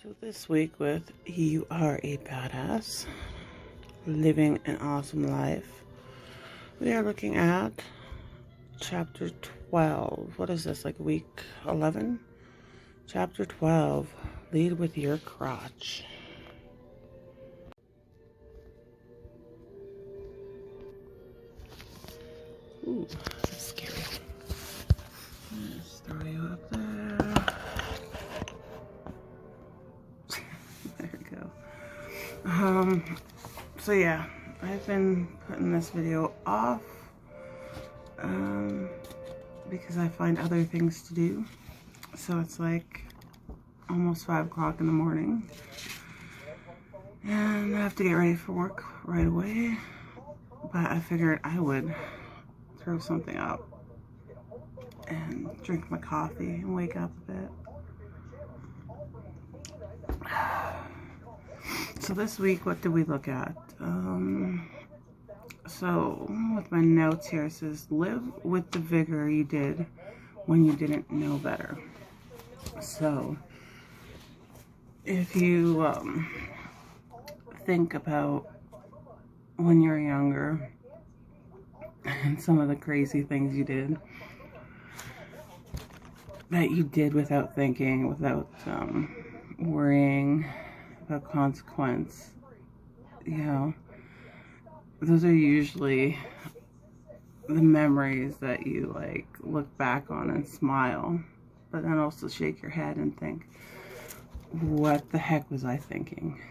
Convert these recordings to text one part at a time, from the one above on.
So this week with You Are a Badass, Living an Awesome Life, we are looking at chapter 12. What is this, like week 11? Chapter 12, Lead with Your Crotch. Ooh, that's scary. Let's throw you up there. There we go. So yeah, I've been putting this video off because I find other things to do. So it's like almost 5 o'clock in the morning and I have to get ready for work right away, but I figured I would throw something up and drink my coffee and wake up a bit. So this week, what did we look at? So with my notes here, it says, live with the vigor you did when you didn't know better. So if you think about when you're younger and some of the crazy things you did that you did without thinking, without worrying about consequence, you know, those are usually the memories that you like look back on and smile, but then also shake your head and think, what the heck was I thinking?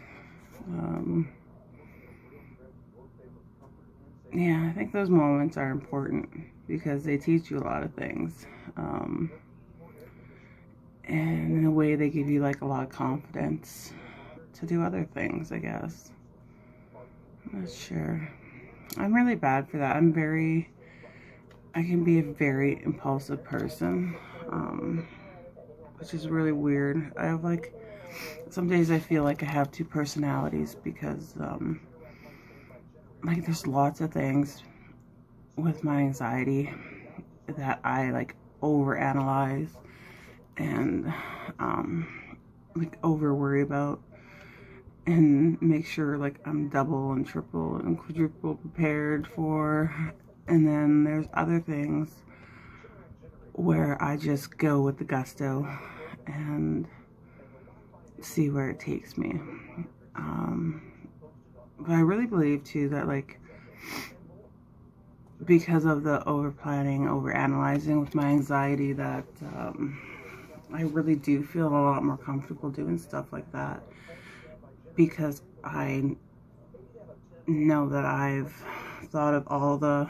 Yeah, I think those moments are important because they teach you a lot of things. And in a way, they give you like a lot of confidence to do other things, I guess. I'm not sure. I'm really bad for that. I can be a very impulsive person, which is really weird. I have like, some days I feel like I have 2 personalities because, like there's lots of things with my anxiety that I like overanalyze and like over worry about and make sure like I'm double and triple and quadruple prepared for. And then there's other things where I just go with the gusto and see where it takes me. But I really believe too that like because of the over planning, over analyzing with my anxiety, that I really do feel a lot more comfortable doing stuff like that because I know that I've thought of all the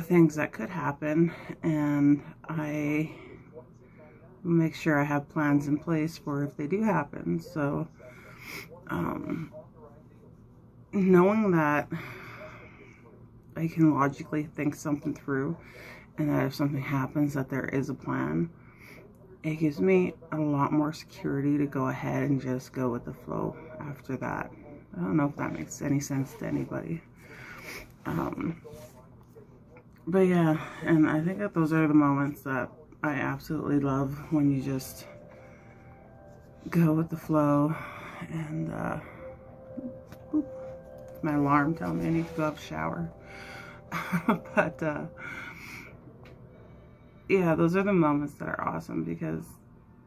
things that could happen, and I make sure I have plans in place for if they do happen. So knowing that I can logically think something through and that if something happens that there is a plan, it gives me a lot more security to go ahead and just go with the flow after that. I don't know if that makes any sense to anybody. But yeah, and I think that those are the moments that I absolutely love, when you just go with the flow. And boop, my alarm telling me I need to go up shower. But yeah, those are the moments that are awesome because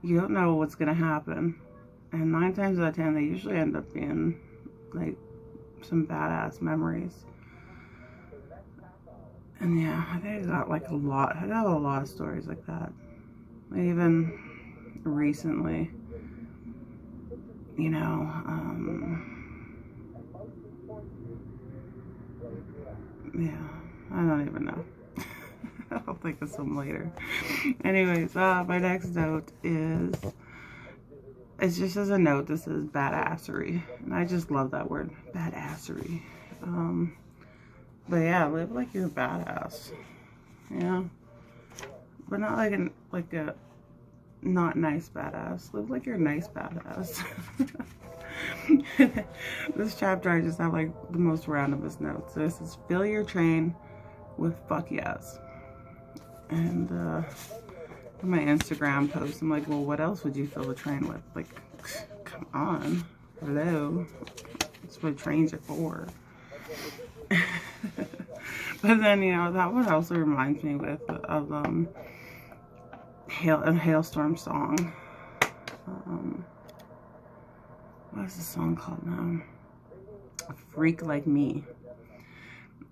you don't know what's gonna happen, and 9 times out of 10 they usually end up being like some badass memories. And yeah, I think I got a lot of stories like that. Even recently, you know, yeah, I don't even know. I'll think of some later. Anyways, my next note is, it's just as a note, this is badassery. And I just love that word, badassery. But yeah, live like you're a badass. Yeah. But not like a not nice badass. Live like you're a nice badass. This chapter, I just have like the most randomest notes. So this is, fill your train with fuck yes. And my Instagram post, I'm like, well, what else would you fill a train with? Like, come on. Hello. That's what trains are for. But then, you know, that one also reminds me of a Hailstorm song. What is the song called now? A Freak Like Me.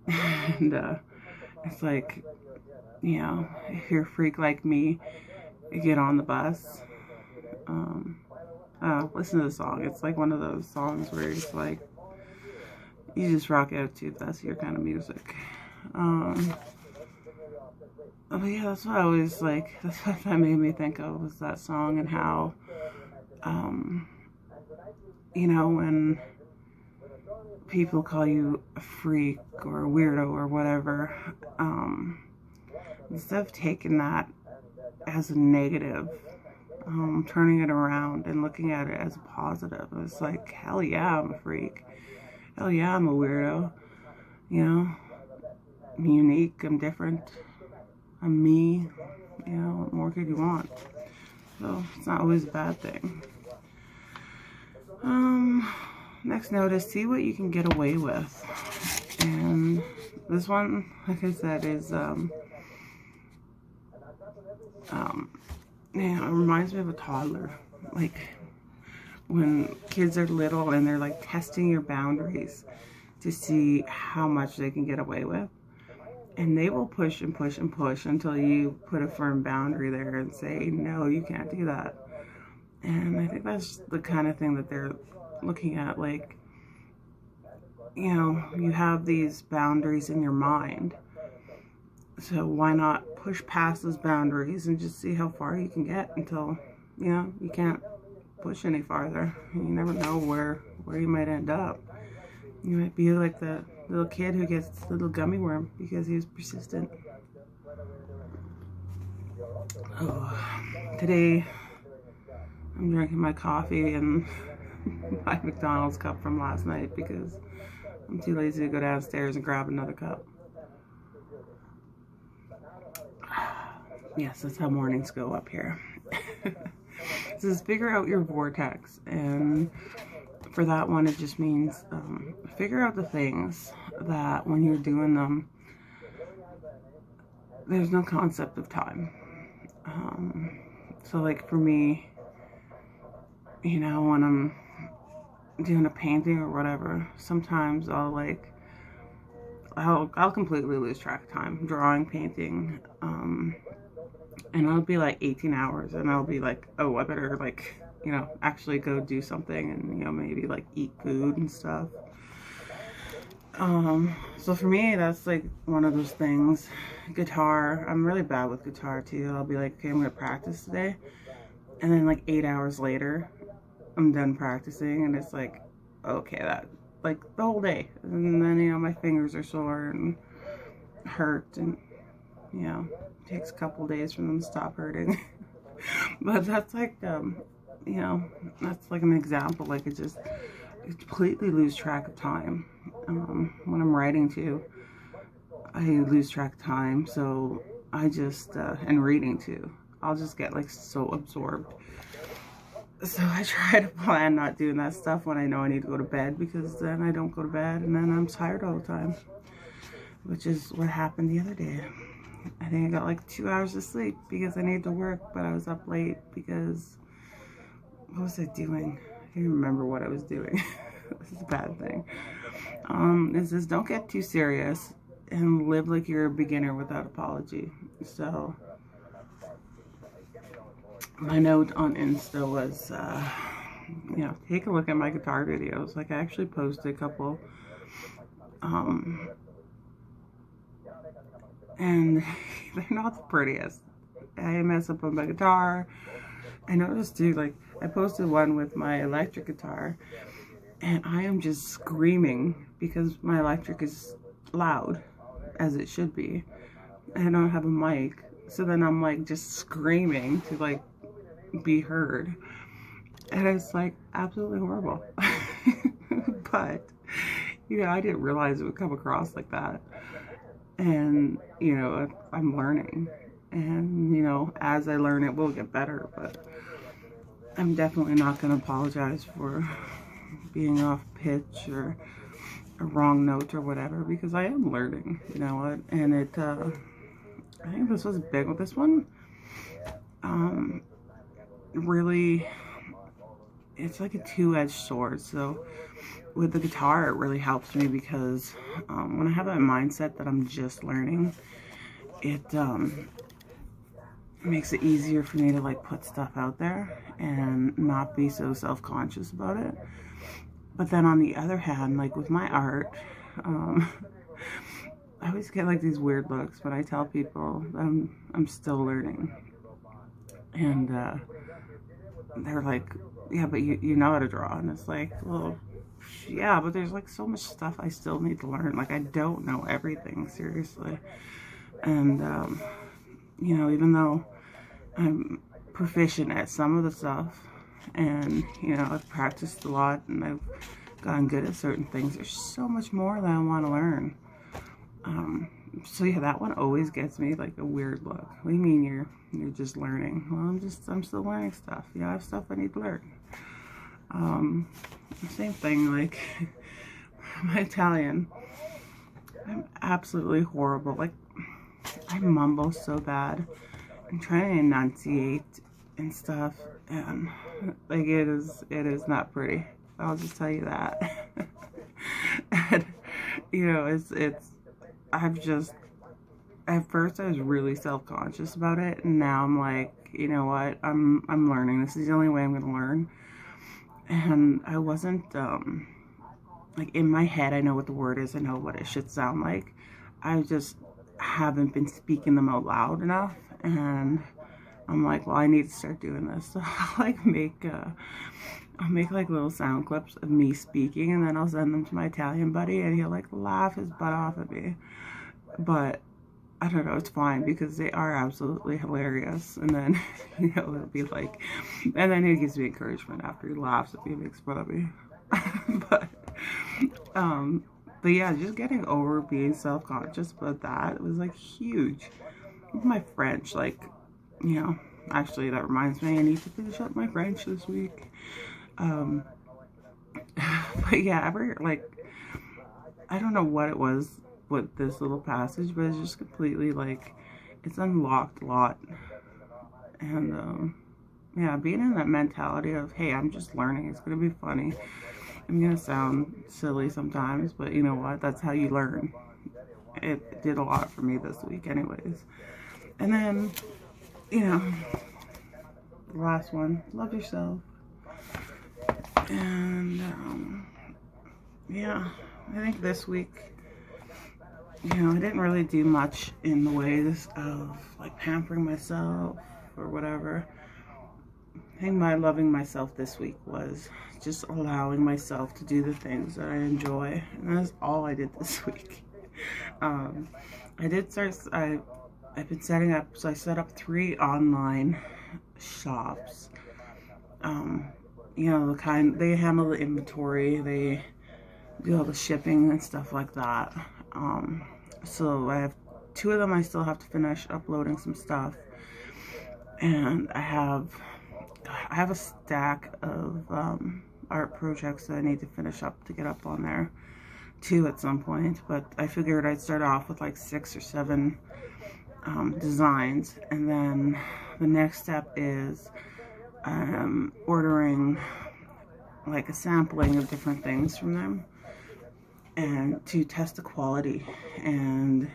And it's like, you know, if you're a freak like me, you get on the bus. Listen to the song. It's like one of those songs where it's like, you just rock out to if that's your kind of music. But yeah, that's what I always like, that's what that made me think of, was that song, and how, you know, when people call you a freak or a weirdo or whatever, instead of taking that as a negative, turning it around and looking at it as a positive. It's like, hell yeah, I'm a freak. Hell yeah, I'm a weirdo. You know, I'm unique, I'm different, I'm me. You know, what more could you want? So it's not always a bad thing. Next note is see what you can get away with. And this one, like I said, is yeah, it reminds me of a toddler. Like when kids are little and they're like testing your boundaries to see how much they can get away with. And they will push and push and push until you put a firm boundary there and say, no, you can't do that. And I think that's the kind of thing that they're looking at. Like, you know, you have these boundaries in your mind. So why not push past those boundaries and just see how far you can get until, you know, you can't push any farther. You never know where you might end up. You might be like the little kid who gets the little gummy worm because he was persistent. Oh, today I'm drinking my coffee in my McDonald's cup from last night because I'm too lazy to go downstairs and grab another cup. Yes, that's how mornings go up here. So just figure out your vortex, and for that one it just means figure out the things that when you're doing them there's no concept of time. So like for me, you know, when I'm doing a painting or whatever, sometimes I'll completely lose track of time drawing, painting, and I'll be like 18 hours and I'll be like, oh, I better like, you know, actually go do something and, you know, maybe like eat food and stuff. So for me, that's like one of those things. Guitar, I'm really bad with guitar too. I'll be like, okay, I'm gonna practice today, and then like 8 hours later I'm done practicing and it's like, okay, that like the whole day, and then, you know, my fingers are sore and hurt, and, you know, it takes a couple days for them to stop hurting. But that's like, you know, that's like an example. Like I completely lose track of time. When I'm writing too, I lose track of time. So I just, and reading too, I'll just get like so absorbed. So I try to plan not doing that stuff when I know I need to go to bed, because then I don't go to bed and then I'm tired all the time, which is what happened the other day. I think I got like 2 hours of sleep because I needed to work, but I was up late because, what was I doing? I can't remember what I was doing. This is a bad thing. It says don't get too serious and live like you're a beginner without apology. So my note on Insta was, you know, take a look at my guitar videos. Like I actually posted a couple, and they're not the prettiest. I mess up on my guitar. I noticed too, like I posted one with my electric guitar and I am just screaming because my electric is loud, as it should be. I don't have a mic, so then I'm like just screaming to like be heard, and it's like absolutely horrible. But, you know, I didn't realize it would come across like that, and, you know, I'm learning. and you know, as I learn it will get better, but I'm definitely not going to apologize for being off pitch or a wrong note or whatever, because I am learning, you know what, and it, I think this was big with this one, really, it's like a two-edged sword. So with the guitar, it really helps me because when I have that mindset that I'm just learning, it makes it easier for me to like put stuff out there and not be so self-conscious about it. But then on the other hand, like with my art, I always get like these weird looks when I tell people I'm still learning, and they're like, yeah, but you know how to draw, and it's like, well, yeah, but there's like so much stuff I still need to learn. Like I don't know everything, seriously. And you know, even though I'm proficient at some of the stuff, and you know, I've practiced a lot and I've gotten good at certain things, there's so much more that I want to learn. So yeah, that one always gets me like a weird look. What do you mean you're just learning? Well, I'm still learning stuff. Yeah, I have stuff I need to learn. Same thing, like my Italian, I'm absolutely horrible. Like I mumble so bad. I'm trying to enunciate and stuff, and like it is not pretty. I'll just tell you that. And you know, at first I was really self-conscious about it, and now I'm like, you know what, I'm learning. This is the only way I'm gonna learn. And I wasn't like in my head, I know what the word is, I know what it should sound like. I just haven't been speaking them out loud enough, and I'm like, well, I need to start doing this. So I'll like I'll make like little sound clips of me speaking, and then I'll send them to my Italian buddy, and he'll like laugh his butt off at me. But I don't know, it's fine because they are absolutely hilarious. And then, you know, it'll be like, and then he gives me encouragement after he laughs at me and makes fun of me. But yeah, just getting over being self-conscious about that was like huge. My French, like, you know, actually that reminds me, I need to finish up my French this week. But yeah, I don't know what it was with this little passage, but it's just completely like, it's unlocked a lot. And yeah, being in that mentality of, hey, I'm just learning, it's gonna be funny, I'm gonna sound silly sometimes, but you know what, that's how you learn. It did a lot for me this week anyways. And then, you know, the last one, love yourself. And yeah, I think this week, you know, I didn't really do much in the ways of like pampering myself or whatever. I think my loving myself this week was just allowing myself to do the things that I enjoy, and that's all I did this week. I've been setting up, so I set up 3 online shops. You know, the kind, they handle the inventory, they do all the shipping and stuff like that. So I have 2 of them. I still have to finish uploading some stuff, and I have a stack of art projects that I need to finish up to get up on there too at some point. But I figured I'd start off with like 6 or 7 designs, and then the next step is ordering like a sampling of different things from them, and to test the quality, and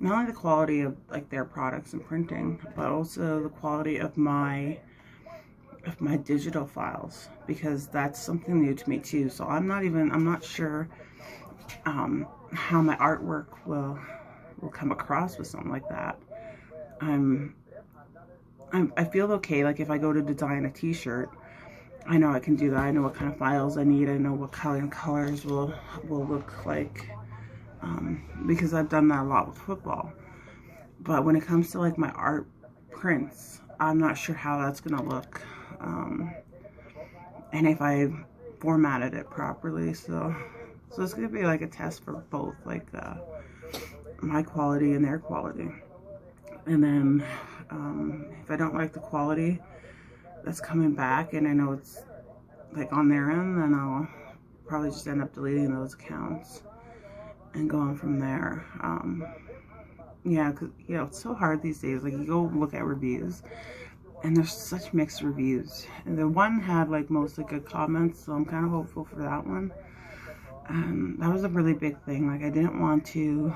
not only the quality of like their products and printing, but also the quality of my digital files, because that's something new to me too. So I'm not sure how my artwork will come across with something like that. I feel okay, like if I go to design a t-shirt, I know I can do that. I know what kind of files I need. I know what colors will look like, because I've done that a lot with football. But when it comes to like my art prints, I'm not sure how that's gonna look, and if I formatted it properly. So it's gonna be like a test for both, like my quality and their quality. And then if I don't like the quality that's coming back and I know it's like on their end, then I'll probably just end up deleting those accounts and going from there. Yeah, because you know, it's so hard these days. Like, you go look at reviews and there's such mixed reviews, and the one had like mostly good comments, so I'm kind of hopeful for that one. That was a really big thing. Like, I didn't want to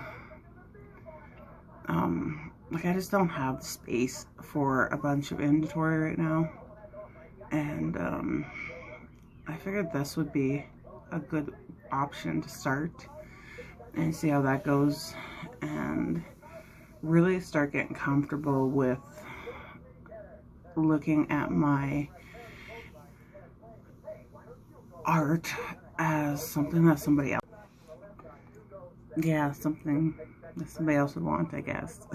like, I just don't have the space for a bunch of inventory right now, and I figured this would be a good option to start and see how that goes, and really start getting comfortable with looking at my art as something that somebody else, yeah, something that somebody else would want, I guess.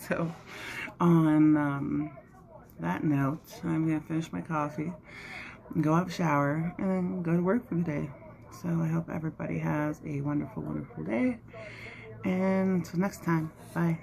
So on that note, I'm gonna finish my coffee, go have a shower, and then go to work for the day. So I hope everybody has a wonderful, wonderful day, and until next time, bye.